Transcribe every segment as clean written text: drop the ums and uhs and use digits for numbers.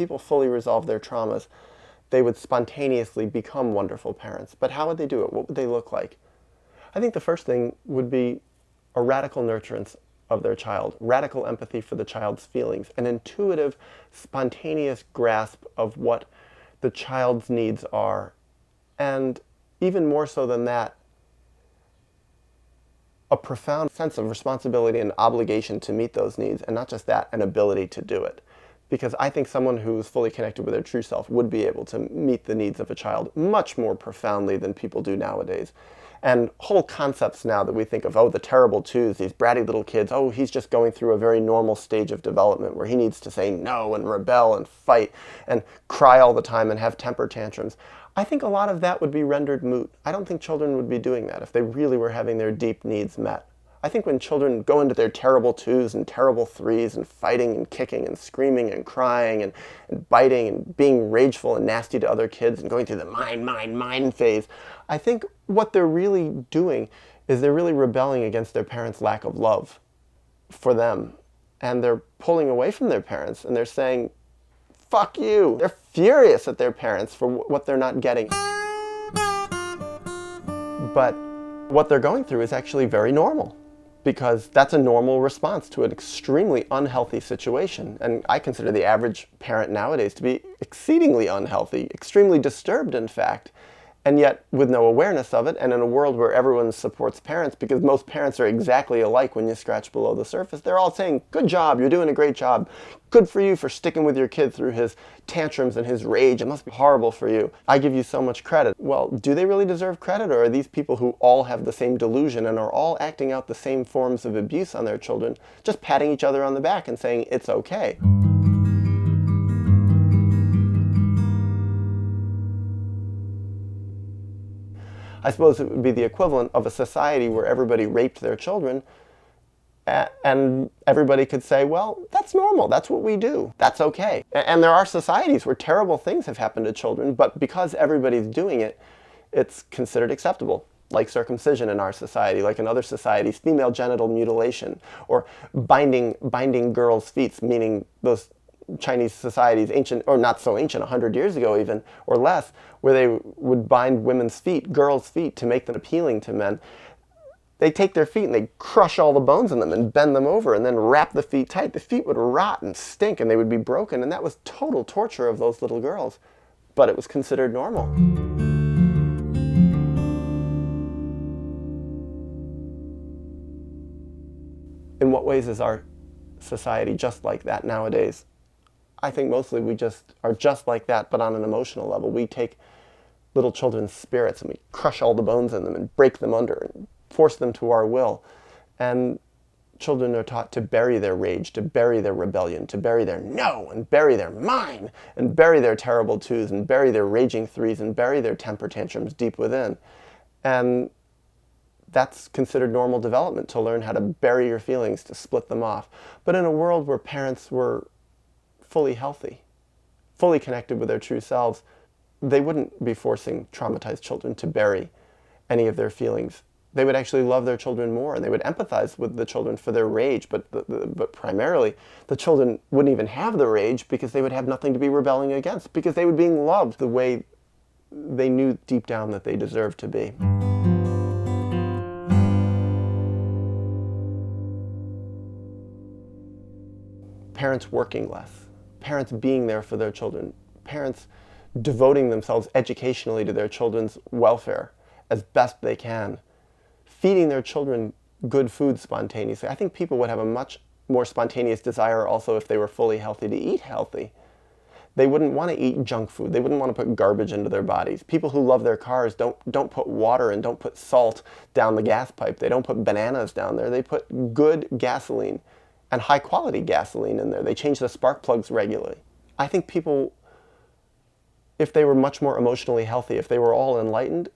people fully resolve their traumas, they would spontaneously become wonderful parents. But how would they do it? What would they look like? I think the first thing would be a radical nurturance of their child, radical empathy for the child's feelings, an intuitive, spontaneous grasp of what the child's needs are, and even more so than that, a profound sense of responsibility and obligation to meet those needs, and not just that, an ability to do it. Because I think someone who's fully connected with their true self would be able to meet the needs of a child much more profoundly than people do nowadays. And whole concepts now that we think of, oh, the terrible twos, these bratty little kids, oh, he's just going through a very normal stage of development where he needs to say no and rebel and fight and cry all the time and have temper tantrums. I think a lot of that would be rendered moot. I don't think children would be doing that if they really were having their deep needs met. I think when children go into their terrible twos and terrible threes and fighting and kicking and screaming and crying and biting and being rageful and nasty to other kids and going through the mine phase, I think what they're really doing is they're really rebelling against their parents' lack of love for them. And they're pulling away from their parents and they're saying, fuck you. They're furious at their parents for what they're not getting. But what they're going through is actually very normal, because that's a normal response to an extremely unhealthy situation. And I consider the average parent nowadays to be exceedingly unhealthy, extremely disturbed, in fact, and yet with no awareness of it, and in a world where everyone supports parents, because most parents are exactly alike when you scratch below the surface, they're all saying, good job, you're doing a great job. Good for you for sticking with your kid through his tantrums and his rage. It must be horrible for you. I give you so much credit. Well, do they really deserve credit, or are these people who all have the same delusion and are all acting out the same forms of abuse on their children, just patting each other on the back and saying, it's okay? I suppose it would be the equivalent of a society where everybody raped their children and everybody could say, well, that's normal, that's what we do, that's okay. And there are societies where terrible things have happened to children, but because everybody's doing it, it's considered acceptable. Like circumcision in our society, like in other societies, female genital mutilation, or binding girls' feet, meaning those Chinese societies, ancient, or not so ancient, 100 years ago even, or less, where they would bind women's feet, girls' feet, to make them appealing to men. They take their feet and they crush all the bones in them and bend them over and then wrap the feet tight. The feet would rot and stink and they would be broken, and that was total torture of those little girls. But it was considered normal. In what ways is our society just like that nowadays? I think mostly we just are just like that, but on an emotional level. We take little children's spirits and we crush all the bones in them and break them under and force them to our will. And children are taught to bury their rage, to bury their rebellion, to bury their no, and bury their mine, and bury their terrible twos, and bury their raging threes, and bury their temper tantrums deep within. And that's considered normal development, to learn how to bury your feelings, to split them off. But in a world where parents were fully healthy, fully connected with their true selves, they wouldn't be forcing traumatized children to bury any of their feelings. They would actually love their children more, and they would empathize with the children for their rage, but primarily the children wouldn't even have the rage because they would have nothing to be rebelling against, because they were being loved the way they knew deep down that they deserved to be. Parents working less, parents being there for their children, parents devoting themselves educationally to their children's welfare as best they can, feeding their children good food spontaneously. I think people would have a much more spontaneous desire also if they were fully healthy to eat healthy. They wouldn't want to eat junk food. They wouldn't want to put garbage into their bodies. People who love their cars don't put water and don't put salt down the gas pipe. They don't put bananas down there. They put good gasoline and high quality gasoline in there. They change the spark plugs regularly. I think people, if they were much more emotionally healthy, if they were all enlightened,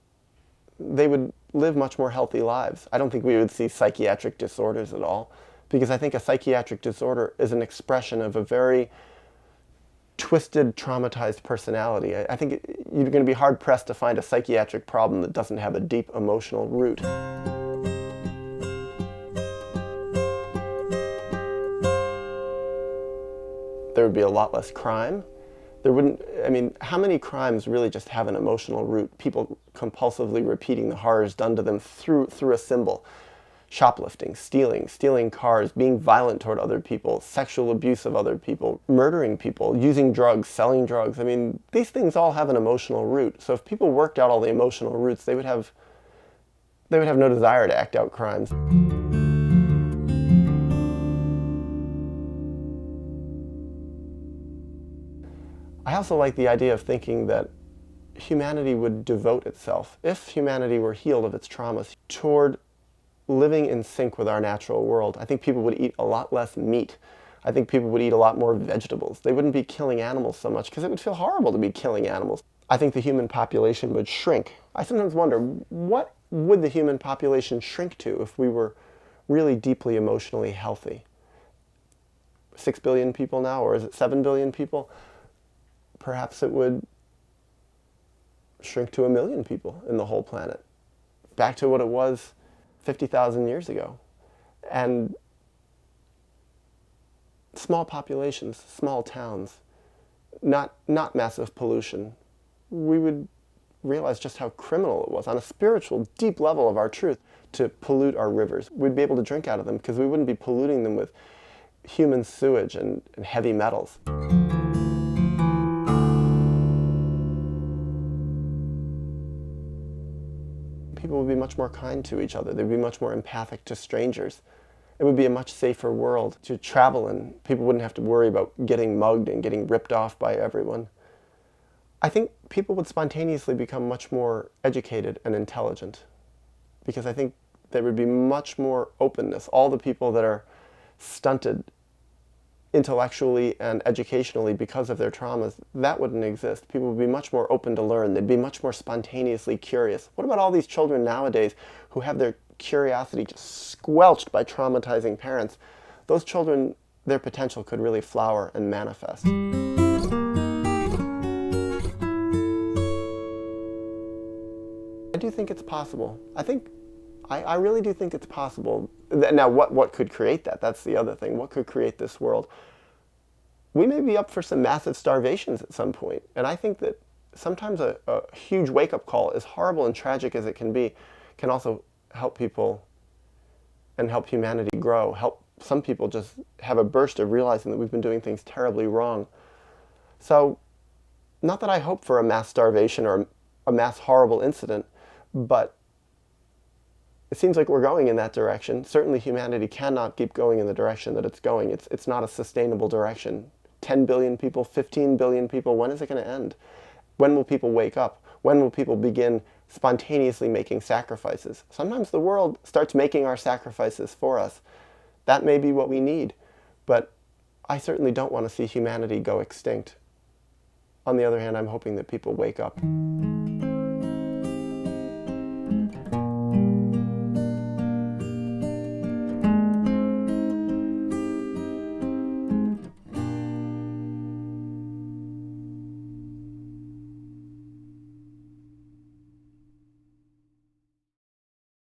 they would live much more healthy lives. I don't think we would see psychiatric disorders at all, because I think a psychiatric disorder is an expression of a very twisted, traumatized personality. I think you're going to be hard-pressed to find a psychiatric problem that doesn't have a deep emotional root. There would be a lot less crime. There wouldn't, I mean, how many crimes really just have an emotional root? People compulsively repeating the horrors done to them through a symbol. Shoplifting, stealing cars, being violent toward other people, sexual abuse of other people, murdering people, using drugs, selling drugs. I mean, these things all have an emotional root. So if people worked out all the emotional roots, they would have no desire to act out crimes. I also like the idea of thinking that humanity would devote itself, if humanity were healed of its traumas, toward living in sync with our natural world. I think people would eat a lot less meat. I think people would eat a lot more vegetables. They wouldn't be killing animals so much because it would feel horrible to be killing animals. I think the human population would shrink. I sometimes wonder, what would the human population shrink to if we were really deeply emotionally healthy? 6 billion people now, or is it 7 billion people? Perhaps it would shrink to 1 million people in the whole planet, back to what it was 50,000 years ago. And small populations, small towns, not massive pollution. We would realize just how criminal it was on a spiritual, deep level of our truth to pollute our rivers. We'd be able to drink out of them because we wouldn't be polluting them with human sewage and heavy metals. People would be much more kind to each other. They'd be much more empathic to strangers. It would be a much safer world to travel in. People wouldn't have to worry about getting mugged and getting ripped off by everyone. I think people would spontaneously become much more educated and intelligent, because I think there would be much more openness. All the people that are stunted intellectually and educationally because of their traumas, that wouldn't exist. People would be much more open to learn. They'd be much more spontaneously curious. What about all these children nowadays who have their curiosity just squelched by traumatizing parents? Those children, their potential could really flower and manifest. I do think it's possible. I really do think it's possible. Now, what could create that? That's the other thing. What could create this world? We may be up for some massive starvations at some point. And I think that sometimes a huge wake-up call, as horrible and tragic as it can be, can also help people and help humanity grow. Help some people just have a burst of realizing that we've been doing things terribly wrong. So, not that I hope for a mass starvation or a mass horrible incident, but it seems like we're going in that direction. Certainly humanity cannot keep going in the direction that it's going. It's not a sustainable direction. 10 billion people, 15 billion people, when is it going to end? When will people wake up? When will people begin spontaneously making sacrifices? Sometimes the world starts making our sacrifices for us. That may be what we need, but I certainly don't want to see humanity go extinct. On the other hand, I'm hoping that people wake up.